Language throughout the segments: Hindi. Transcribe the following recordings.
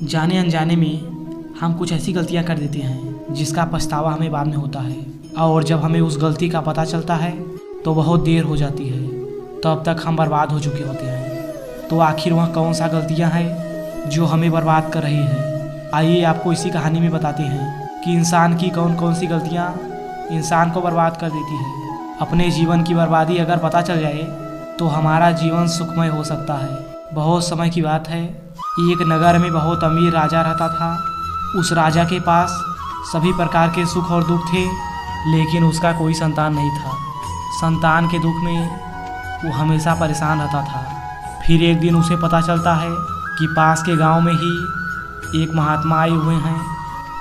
जाने अनजाने में हम कुछ ऐसी गलतियां कर देते हैं जिसका पछतावा हमें बाद में होता है, और जब हमें उस गलती का पता चलता है तो बहुत देर हो जाती है। तब तक हम बर्बाद हो चुके होते हैं। तो आखिर वह कौन सा गलतियां हैं जो हमें बर्बाद कर रही है? आइए आपको इसी कहानी में बताते हैं कि इंसान की कौन कौन सी गलतियां इंसान को बर्बाद कर देती है। अपने जीवन की बर्बादी अगर पता चल जाए तो हमारा जीवन सुखमय हो सकता है। बहुत समय की बात है, एक नगर में बहुत अमीर राजा रहता था। उस राजा के पास सभी प्रकार के सुख और दुख थे, लेकिन उसका कोई संतान नहीं था। संतान के दुख में वो हमेशा परेशान रहता था। फिर एक दिन उसे पता चलता है कि पास के गांव में ही एक महात्मा आए हुए हैं।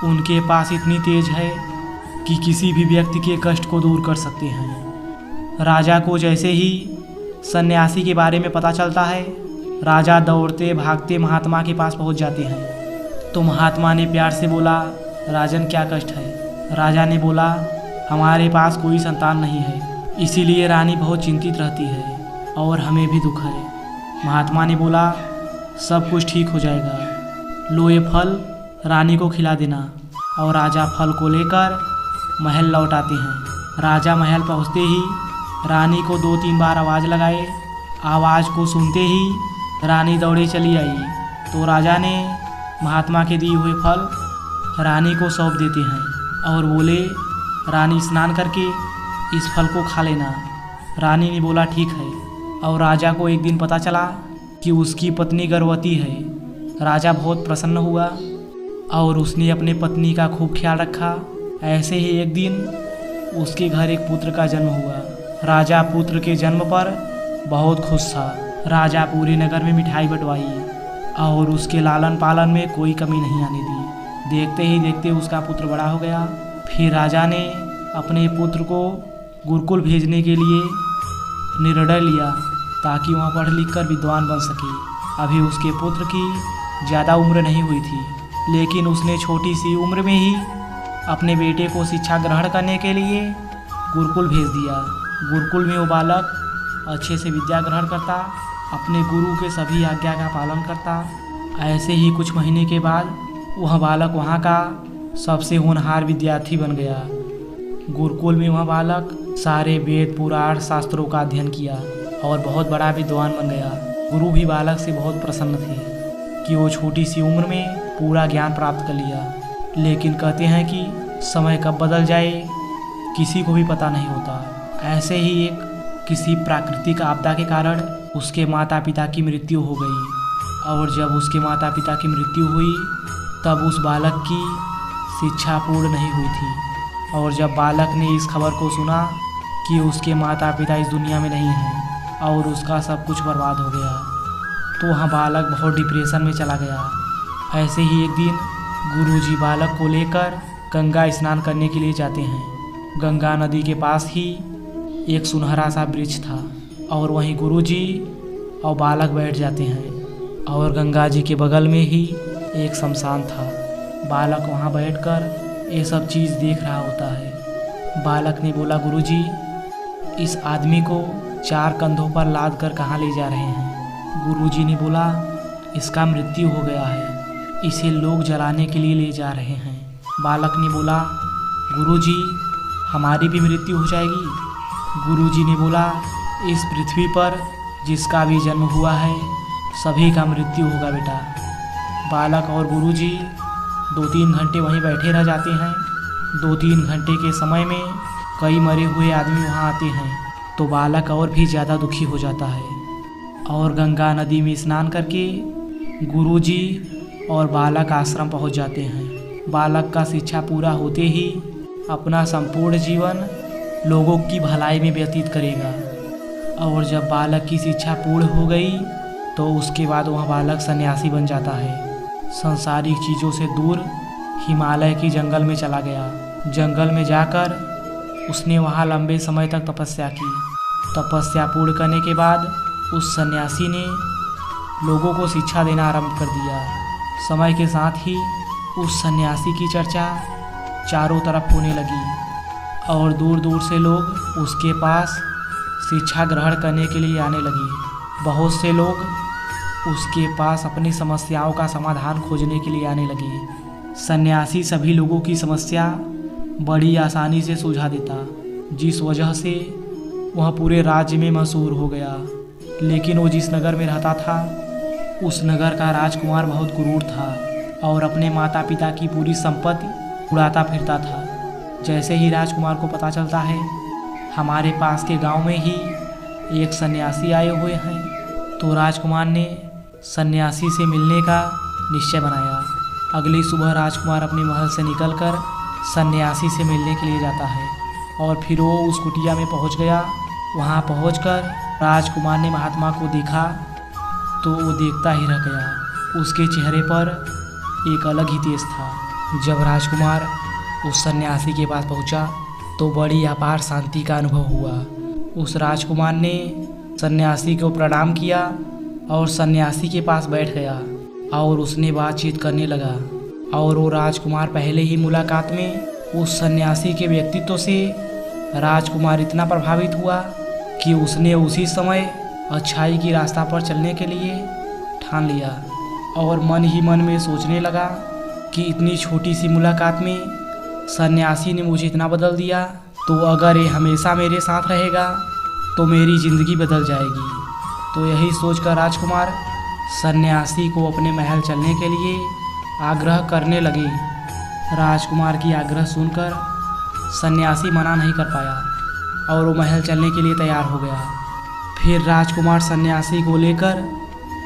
उनके पास इतनी तेज है कि किसी भी व्यक्ति के कष्ट को दूर कर सकते हैं। राजा को जैसे ही सन्यासी के बारे में पता चलता है, राजा दौड़ते भागते महात्मा के पास पहुंच जाते हैं। तो महात्मा ने प्यार से बोला, राजन क्या कष्ट है? राजा ने बोला, हमारे पास कोई संतान नहीं है, इसीलिए रानी बहुत चिंतित रहती है और हमें भी दुख है। महात्मा ने बोला, सब कुछ ठीक हो जाएगा, लो ये फल रानी को खिला देना। और राजा फल को लेकर महल लौट आते हैं। राजा महल पहुंचते ही रानी को 2-3 बार आवाज़ लगाए। आवाज़ को सुनते ही रानी दौड़े चली आई। तो राजा ने महात्मा के दिए हुए फल रानी को सौंप देते हैं और बोले, रानी स्नान करके इस फल को खा लेना। रानी ने बोला ठीक है। और राजा को एक दिन पता चला कि उसकी पत्नी गर्भवती है। राजा बहुत प्रसन्न हुआ और उसने अपने पत्नी का खूब ख्याल रखा। ऐसे ही एक दिन उसके घर एक पुत्र का जन्म हुआ। राजा पुत्र के जन्म पर बहुत खुश था। राजा पूरे नगर में मिठाई बंटवाई और उसके लालन पालन में कोई कमी नहीं आने दी। देखते ही देखते उसका पुत्र बड़ा हो गया। फिर राजा ने अपने पुत्र को गुरुकुल भेजने के लिए निर्णय लिया ताकि वह पढ़ लिख कर विद्वान बन सके। अभी उसके पुत्र की ज़्यादा उम्र नहीं हुई थी, लेकिन उसने छोटी सी उम्र में ही अपने बेटे को शिक्षा ग्रहण करने के लिए गुरुकुल भेज दिया। गुरुकुल में वो बालक अच्छे से विद्या ग्रहण करता, अपने गुरु के सभी आज्ञा का पालन करता। ऐसे ही कुछ महीने के बाद वह बालक वहाँ का सबसे होनहार विद्यार्थी बन गया। गुरुकुल में वह बालक सारे वेद पुराण शास्त्रों का अध्ययन किया और बहुत बड़ा विद्वान बन गया। गुरु भी बालक से बहुत प्रसन्न थे कि वो छोटी सी उम्र में पूरा ज्ञान प्राप्त कर लिया। लेकिन कहते हैं कि समय कब बदल जाए किसी को भी पता नहीं होता। ऐसे ही एक किसी प्राकृतिक आपदा के कारण उसके माता पिता की मृत्यु हो गई। और जब उसके माता पिता की मृत्यु हुई तब उस बालक की शिक्षा पूर्ण नहीं हुई थी। और जब बालक ने इस खबर को सुना कि उसके माता पिता इस दुनिया में नहीं हैं और उसका सब कुछ बर्बाद हो गया, तो वह बालक बहुत डिप्रेशन में चला गया। ऐसे ही एक दिन गुरुजी बालक को लेकर गंगा स्नान करने के लिए जाते हैं। गंगा नदी के पास ही एक सुनहरा सा वृक्ष था और वहीं गुरुजी और बालक बैठ जाते हैं। और गंगा जी के बगल में ही एक शमशान था। बालक वहाँ बैठकर ये सब चीज़ देख रहा होता है। बालक ने बोला, गुरुजी इस आदमी को 4 कंधों पर लाद कर कहाँ ले जा रहे हैं? गुरुजी ने बोला, इसका मृत्यु हो गया है, इसे लोग जलाने के लिए ले जा रहे हैं। बालक ने बोला, गुरुजी हमारी भी मृत्यु हो जाएगी? गुरुजी ने बोला, इस पृथ्वी पर जिसका भी जन्म हुआ है सभी का मृत्यु होगा बेटा। बालक और गुरुजी 2-3 घंटे वहीं बैठे रह जाते हैं। 2-3 घंटे के समय में कई मरे हुए आदमी वहाँ आते हैं, तो बालक और भी ज़्यादा दुखी हो जाता है। और गंगा नदी में स्नान करके गुरुजी और बालक आश्रम पहुँच जाते हैं। बालक का शिक्षा पूरा होते ही अपना संपूर्ण जीवन लोगों की भलाई में व्यतीत करेगा। और जब बालक की शिक्षा पूर्ण हो गई तो उसके बाद वह बालक सन्यासी बन जाता है। सांसारिक चीज़ों से दूर हिमालय की जंगल में चला गया। जंगल में जाकर उसने वहाँ लंबे समय तक तपस्या की। तपस्या पूर्ण करने के बाद उस सन्यासी ने लोगों को शिक्षा देना आरंभ कर दिया। समय के साथ ही उस सन्यासी की चर्चा चारों तरफ होने लगी और दूर दूर से लोग उसके पास शिक्षा ग्रहण करने के लिए आने लगे। बहुत से लोग उसके पास अपनी समस्याओं का समाधान खोजने के लिए आने लगे। सन्यासी सभी लोगों की समस्या बड़ी आसानी से सुलझा देता, जिस वजह से वह पूरे राज्य में मशहूर हो गया। लेकिन वो जिस नगर में रहता था, उस नगर का राजकुमार बहुत क्रूर था और अपने माता पिता की पूरी संपत्ति उड़ाता फिरता था। जैसे ही राजकुमार को पता चलता है हमारे पास के गांव में ही एक सन्यासी आए हुए हैं, तो राजकुमार ने सन्यासी से मिलने का निश्चय बनाया। अगली सुबह राजकुमार अपने महल से निकलकर सन्यासी से मिलने के लिए जाता है और फिर वो उस कुटिया में पहुंच गया। वहां पहुंचकर राजकुमार ने महात्मा को देखा तो वो देखता ही रह गया। उसके चेहरे पर एक अलग ही तेज था। जब राजकुमार उस सन्यासी के पास पहुंचा तो बड़ी अपार शांति का अनुभव हुआ। उस राजकुमार ने सन्यासी को प्रणाम किया और सन्यासी के पास बैठ गया और उसने बातचीत करने लगा। और वो राजकुमार पहले ही मुलाकात में उस सन्यासी के व्यक्तित्व से राजकुमार इतना प्रभावित हुआ कि उसने उसी समय अच्छाई की रास्ता पर चलने के लिए ठान लिया और मन ही मन में सोचने लगा कि इतनी छोटी सी मुलाकात में सन्यासी ने मुझे इतना बदल दिया, तो अगर ये हमेशा मेरे साथ रहेगा तो मेरी ज़िंदगी बदल जाएगी। तो यही सोचकर राजकुमार सन्यासी को अपने महल चलने के लिए आग्रह करने लगे। राजकुमार की आग्रह सुनकर सन्यासी मना नहीं कर पाया और वो महल चलने के लिए तैयार हो गया। फिर राजकुमार सन्यासी को लेकर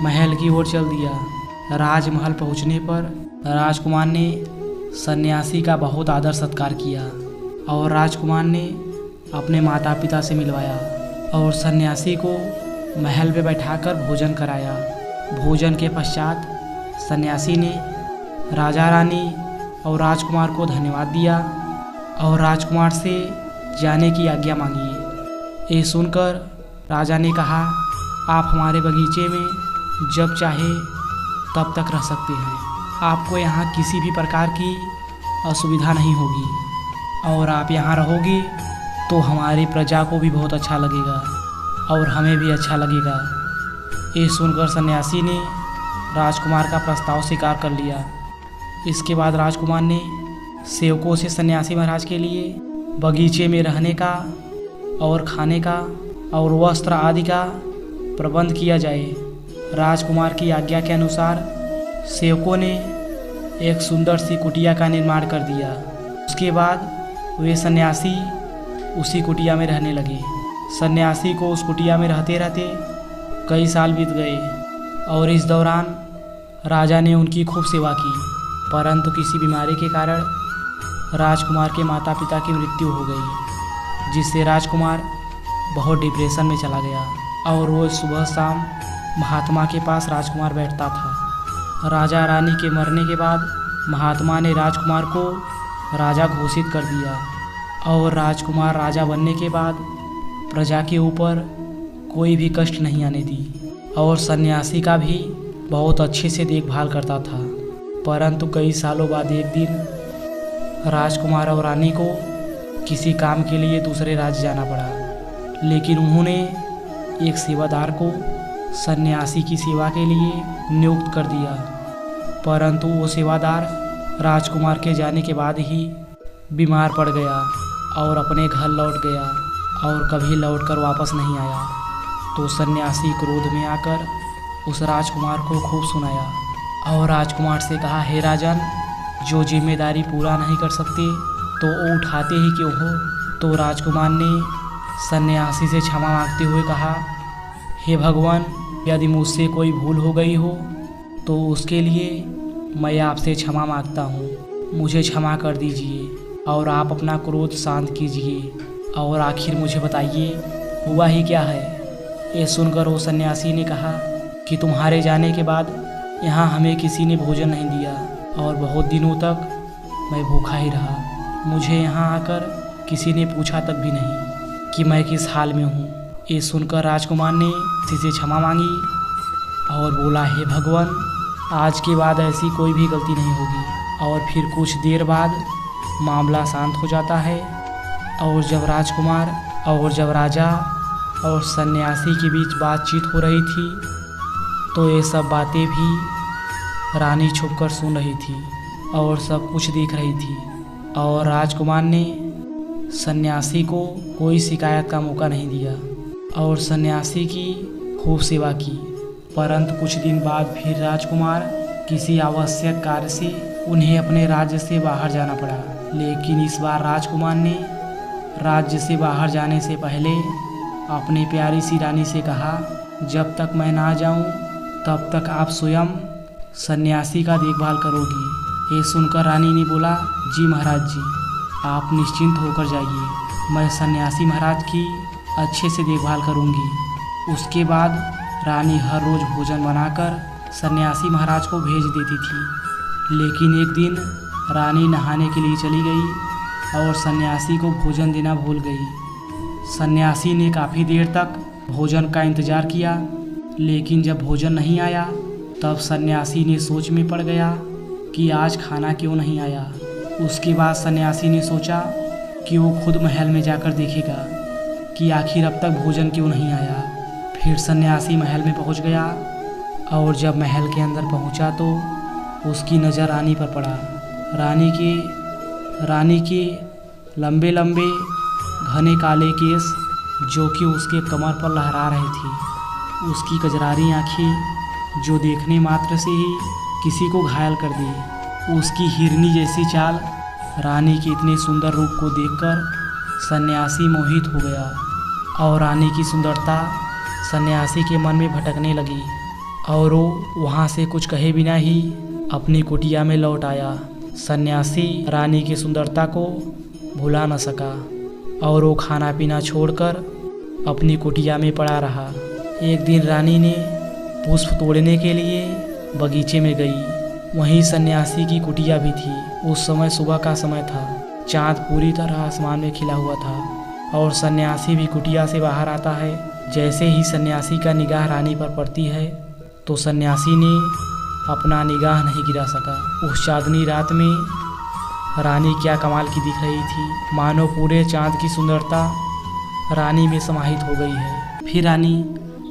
महल की ओर चल दिया। राजमहल पहुंचने पर राजकुमार ने सन्यासी का बहुत आदर सत्कार किया और राजकुमार ने अपने माता पिता से मिलवाया और सन्यासी को महल पे बैठाकर भोजन कराया। भोजन के पश्चात सन्यासी ने राजा रानी और राजकुमार को धन्यवाद दिया और राजकुमार से जाने की आज्ञा मांगी। ये सुनकर राजा ने कहा, आप हमारे बगीचे में जब चाहे तब तक रह सकते हैं। आपको यहाँ किसी भी प्रकार की असुविधा नहीं होगी और आप यहाँ रहोगे तो हमारी प्रजा को भी बहुत अच्छा लगेगा और हमें भी अच्छा लगेगा। ये सुनकर सन्यासी ने राजकुमार का प्रस्ताव स्वीकार कर लिया। इसके बाद राजकुमार ने सेवकों से सन्यासी महाराज के लिए बगीचे में रहने का और खाने का और वस्त्र आदि का प्रबंध किया जाए। राजकुमार की आज्ञा के अनुसार सेवकों ने एक सुंदर सी कुटिया का निर्माण कर दिया। उसके बाद वे सन्यासी उसी कुटिया में रहने लगे। सन्यासी को उस कुटिया में रहते रहते कई साल बीत गए और इस दौरान राजा ने उनकी खूब सेवा की, परंतु किसी बीमारी के कारण राजकुमार के माता पिता की मृत्यु हो गई, जिससे राजकुमार बहुत डिप्रेशन में चला गया और रोज़ सुबह शाम महात्मा के पास राजकुमार बैठता था। राजा रानी के मरने के बाद महात्मा ने राजकुमार को राजा घोषित कर दिया और राजकुमार राजा बनने के बाद प्रजा के ऊपर कोई भी कष्ट नहीं आने दी और सन्यासी का भी बहुत अच्छे से देखभाल करता था। परंतु कई सालों बाद एक दिन राजकुमार और रानी को किसी काम के लिए दूसरे राज्य जाना पड़ा, लेकिन उन्होंने एक सेवादार को सन्यासी की सेवा के लिए नियुक्त कर दिया। परंतु वो सेवादार राजकुमार के जाने के बाद ही बीमार पड़ गया और अपने घर लौट गया और कभी लौटकर वापस नहीं आया। तो सन्यासी क्रोध में आकर उस राजकुमार को खूब सुनाया और राजकुमार से कहा, हे राजन, जो जिम्मेदारी पूरा नहीं कर सकते तो वो उठाते ही क्यों हो। तो राजकुमार ने सन्यासी से क्षमा मांगते हुए कहा, हे भगवान, यदि मुझसे कोई भूल हो गई हो तो उसके लिए मैं आपसे क्षमा मांगता हूँ। मुझे क्षमा कर दीजिए और आप अपना क्रोध शांत कीजिए और आखिर मुझे बताइए हुआ ही क्या है। ये सुनकर वो सन्यासी ने कहा कि तुम्हारे जाने के बाद यहाँ हमें किसी ने भोजन नहीं दिया और बहुत दिनों तक मैं भूखा ही रहा। मुझे यहाँ आकर किसी ने पूछा तक भी नहीं कि मैं किस हाल में हूँ। ये सुनकर राजकुमार ने किसी से क्षमा मांगी और बोला, हे भगवान, आज के बाद ऐसी कोई भी गलती नहीं होगी। और फिर कुछ देर बाद मामला शांत हो जाता है और जब राजकुमार और जब राजा और सन्यासी के बीच बातचीत हो रही थी तो ये सब बातें भी रानी छुपकर सुन रही थी और सब कुछ देख रही थी। और राजकुमार ने सन्यासी को कोई शिकायत का मौका नहीं दिया और सन्यासी की खूब सेवा की। परंतु कुछ दिन बाद फिर राजकुमार किसी आवश्यक कार्य से उन्हें अपने राज्य से बाहर जाना पड़ा। लेकिन इस बार राजकुमार ने राज्य से बाहर जाने से पहले अपनी प्यारी सी रानी से कहा, जब तक मैं ना जाऊं तब तक आप स्वयं सन्यासी का देखभाल करोगी। ये सुनकर रानी ने बोला, जी महाराज जी, आप निश्चिंत होकर जाइए, मैं सन्यासी महाराज की अच्छे से देखभाल करूंगी। उसके बाद रानी हर रोज़ भोजन बनाकर सन्यासी महाराज को भेज देती थी। लेकिन एक दिन रानी नहाने के लिए चली गई और सन्यासी को भोजन देना भूल गई। सन्यासी ने काफ़ी देर तक भोजन का इंतज़ार किया, लेकिन जब भोजन नहीं आया तब सन्यासी ने सोच में पड़ गया कि आज खाना क्यों नहीं आया। उसके बाद सन्यासी ने सोचा कि वो खुद महल में जाकर देखेगा कि आखिर अब तक भोजन क्यों नहीं आया। फिर सन्यासी महल में पहुंच गया और जब महल के अंदर पहुंचा तो उसकी नज़र रानी पर पड़ा। रानी के लंबे लंबे घने काले केस जो कि उसके कमर पर लहरा रहे थे, उसकी कजरारी आँखें जो देखने मात्र से ही किसी को घायल कर दी, उसकी हिरनी जैसी चाल। रानी के इतने सुंदर रूप को देखकर सन्यासी मोहित हो गया और रानी की सुंदरता सन्यासी के मन में भटकने लगी और वो वहाँ से कुछ कहे बिना ही अपनी कुटिया में लौट आया। सन्यासी रानी की सुंदरता को भुला न सका और वो खाना पीना छोड़कर अपनी कुटिया में पड़ा रहा। एक दिन रानी ने पुष्प तोड़ने के लिए बगीचे में गई। वहीं सन्यासी की कुटिया भी थी। उस समय सुबह का समय था, चाँद पूरी तरह आसमान में खिला हुआ था और सन्यासी भी कुटिया से बाहर आता है। जैसे ही सन्यासी का निगाह रानी पर पड़ती है तो सन्यासी ने अपना निगाह नहीं गिरा सका। उस चाँदनी रात में रानी क्या कमाल की दिख रही थी, मानो पूरे चाँद की सुंदरता रानी में समाहित हो गई है। फिर रानी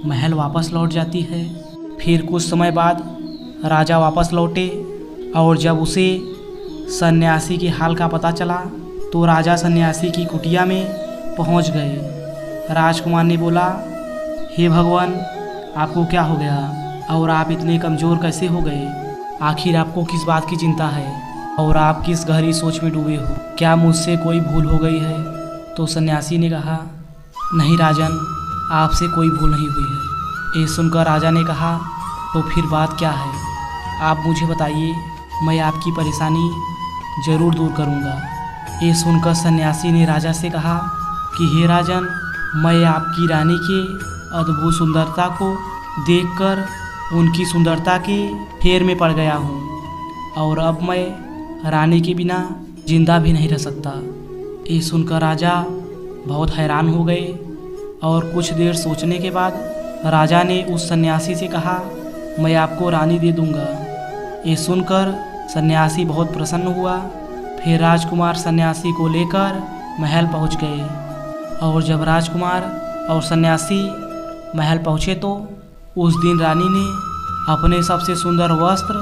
महल वापस लौट जाती है। फिर कुछ समय बाद राजा वापस लौटे और जब उसे सन्यासी के हाल का पता चला तो राजा सन्यासी की कुटिया में पहुंच गए। राजकुमार ने बोला, हे भगवान, आपको क्या हो गया और आप इतने कमज़ोर कैसे हो गए? आखिर आपको किस बात की चिंता है और आप किस गहरी सोच में डूबे हो? क्या मुझसे कोई भूल हो गई है? तो सन्यासी ने कहा, नहीं राजन, आपसे कोई भूल नहीं हुई है। ये सुनकर राजा ने कहा, तो फिर बात क्या है? आप मुझे बताइए, मैं आपकी परेशानी ज़रूर दूर करूँगा। ये सुनकर सन्यासी ने राजा से कहा कि हे राजन, मैं आपकी रानी के अद्भुत सुंदरता को देखकर उनकी सुंदरता के फेर में पड़ गया हूँ और अब मैं रानी के बिना जिंदा भी नहीं रह सकता। ये सुनकर राजा बहुत हैरान हो गए और कुछ देर सोचने के बाद राजा ने उस सन्यासी से कहा, मैं आपको रानी दे दूँगा। ये सुनकर सन्यासी बहुत प्रसन्न हुआ। फिर राजकुमार सन्यासी को लेकर महल पहुँच गए और जब राजकुमार और सन्यासी महल पहुँचे तो उस दिन रानी ने अपने सबसे सुंदर वस्त्र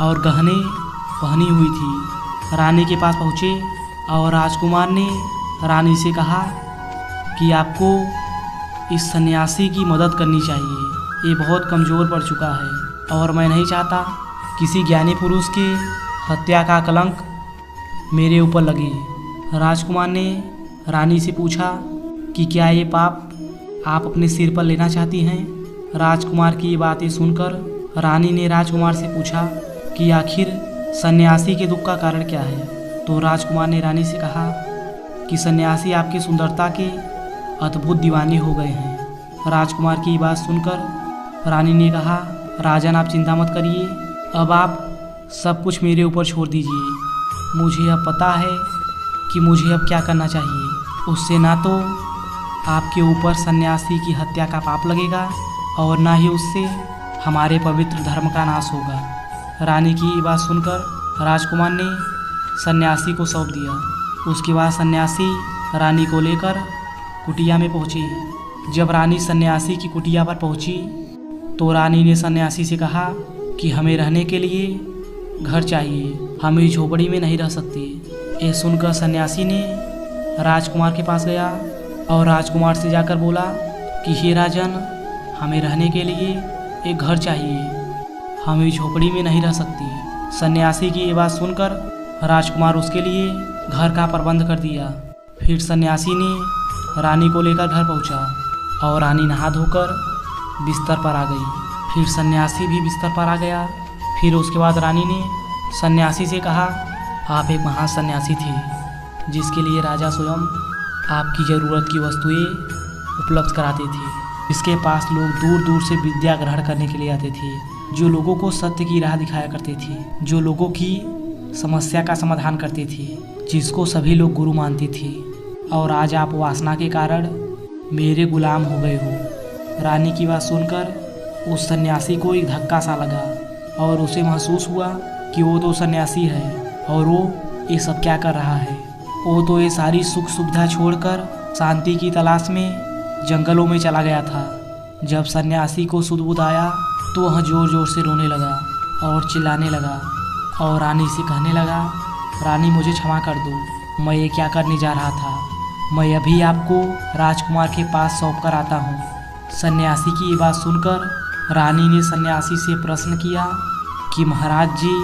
और गहने पहनी हुई थी। रानी के पास पहुँचे और राजकुमार ने रानी से कहा कि आपको इस सन्यासी की मदद करनी चाहिए। ये बहुत कमज़ोर पड़ चुका है और मैं नहीं चाहता किसी ज्ञानी पुरुष के हत्या का कलंक मेरे ऊपर लगे। राजकुमार ने रानी से पूछा कि क्या ये पाप आप अपने सिर पर लेना चाहती हैं? राजकुमार की ये बातें सुनकर रानी ने राजकुमार से पूछा कि आखिर सन्यासी के दुख का कारण क्या है? तो राजकुमार ने रानी से कहा कि सन्यासी आपकी सुंदरता के अद्भुत दीवाने हो गए हैं। राजकुमार की बात सुनकर रानी ने कहा, राजन आप चिंता मत करिए, अब आप सब कुछ मेरे ऊपर छोड़ दीजिए। मुझे अब पता है कि मुझे अब क्या करना चाहिए। उससे ना तो आपके ऊपर सन्यासी की हत्या का पाप लगेगा और ना ही उससे हमारे पवित्र धर्म का नाश होगा। रानी की बात सुनकर राजकुमार ने सन्यासी को सौंप दिया। उसके बाद सन्यासी रानी को लेकर कुटिया में पहुँची। जब रानी सन्यासी की कुटिया पर पहुँची तो रानी ने सन्यासी से कहा कि हमें रहने के लिए घर चाहिए, हम इस झोपड़ी में नहीं रह सकते। ये सुनकर सन्यासी ने राजकुमार के पास गया और राजकुमार से जाकर बोला कि हे राजन, हमें रहने के लिए एक घर चाहिए, हम इस झोपड़ी में नहीं रह सकते। सन्यासी की ये बात सुनकर राजकुमार उसके लिए घर का प्रबंध कर दिया। फिर सन्यासी ने रानी को लेकर घर पहुंचा और रानी नहा धोकर बिस्तर पर आ गई। फिर सन्यासी भी बिस्तर पर आ गया। फिर उसके बाद रानी ने सन्यासी से कहा, आप एक महान सन्यासी थे जिसके लिए राजा स्वयं आपकी ज़रूरत की वस्तुएं उपलब्ध कराते थे। इसके पास लोग दूर दूर से विद्या ग्रहण करने के लिए आते थे, जो लोगों को सत्य की राह दिखाया करते थे, जो लोगों की समस्या का समाधान करते थे, जिसको सभी लोग गुरु मानते थे। और आज आप वासना के कारण मेरे गुलाम हो गए हो। रानी की बात सुनकर उस सन्यासी को एक धक्का सा लगा और उसे महसूस हुआ कि वो तो सन्यासी है और वो ये सब क्या कर रहा है। वो तो ये सारी सुख सुविधा छोड़कर शांति की तलाश में जंगलों में चला गया था। जब सन्यासी को सुध बुध आया तो वह जोर जोर से रोने लगा और चिल्लाने लगा और रानी से कहने लगा, रानी मुझे क्षमा कर दो, मैं ये क्या करने जा रहा था, मैं अभी आपको राजकुमार के पास सौंप कर आता हूँ। सन्यासी की ये बात सुनकर रानी ने सन्यासी से प्रश्न किया कि महाराज जी,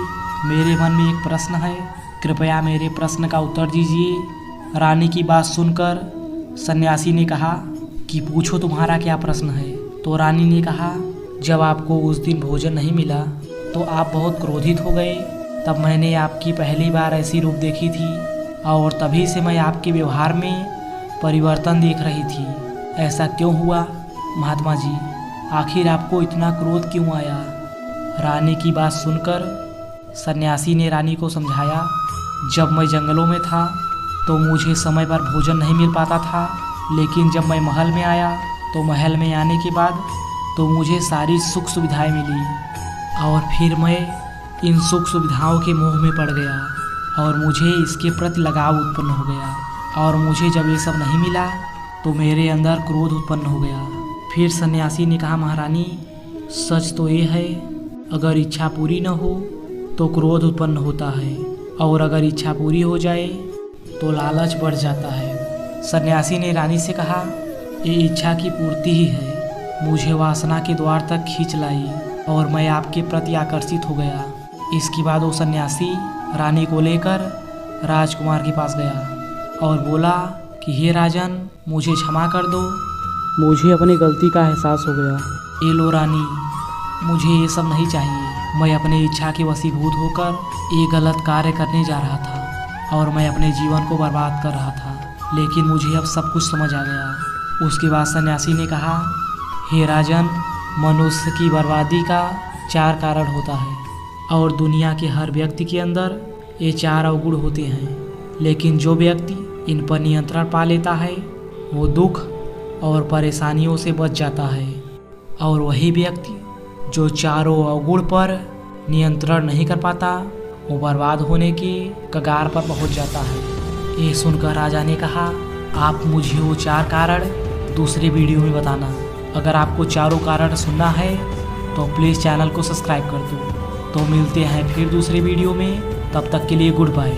मेरे मन में एक प्रश्न है, कृपया मेरे प्रश्न का उत्तर दीजिए। रानी की बात सुनकर सन्यासी ने कहा कि पूछो, तुम्हारा क्या प्रश्न है। तो रानी ने कहा, जब आपको उस दिन भोजन नहीं मिला तो आप बहुत क्रोधित हो गए। तब मैंने आपकी पहली बार ऐसी रूप देखी थी और तभी से मैं आपके व्यवहार में परिवर्तन देख रही थी। ऐसा क्यों हुआ महात्मा जी, आखिर आपको इतना क्रोध क्यों आया। रानी की बात सुनकर सन्यासी ने रानी को समझाया, जब मैं जंगलों में था तो मुझे समय पर भोजन नहीं मिल पाता था, लेकिन जब मैं महल में आया तो महल में आने के बाद तो मुझे सारी सुख सुविधाएं मिली और फिर मैं इन सुख सुविधाओं के मोह में पड़ गया और मुझे इसके प्रति लगाव उत्पन्न हो गया। और मुझे जब ये सब नहीं मिला तो मेरे अंदर क्रोध उत्पन्न हो गया। फिर सन्यासी ने कहा, महारानी सच तो ये है, अगर इच्छा पूरी न हो तो क्रोध उत्पन्न होता है और अगर इच्छा पूरी हो जाए तो लालच बढ़ जाता है। सन्यासी ने रानी से कहा, ये इच्छा की पूर्ति ही है, मुझे वासना के द्वार तक खींच लाई और मैं आपके प्रति आकर्षित हो गया। इसके बाद वो सन्यासी रानी को लेकर राजकुमार के पास गया और बोला कि हे राजन, मुझे क्षमा कर दो, मुझे अपनी गलती का एहसास हो गया। ये लो रानी, मुझे ये सब नहीं चाहिए। मैं अपनी इच्छा के वशीभूत होकर ये गलत कार्य करने जा रहा था और मैं अपने जीवन को बर्बाद कर रहा था, लेकिन मुझे अब सब कुछ समझ आ गया। उसके बाद सन्यासी ने कहा, हे राजन, मनुष्य की बर्बादी का 4 कारण होता है और दुनिया के हर व्यक्ति के अंदर ये 4 अवगुण होते हैं, लेकिन जो व्यक्ति इन पर नियंत्रण पा लेता है वो दुख और परेशानियों से बच जाता है और वही व्यक्ति जो 4 अवगुण पर नियंत्रण नहीं कर पाता वो बर्बाद होने के कगार पर पहुंच जाता है। ये सुनकर राजा ने कहा, आप मुझे वो 4 कारण दूसरे वीडियो में बताना। अगर आपको चारों कारण सुनना है तो प्लीज़ चैनल को सब्सक्राइब कर दो। तो मिलते हैं फिर दूसरे वीडियो में, तब तक के लिए गुड बाय।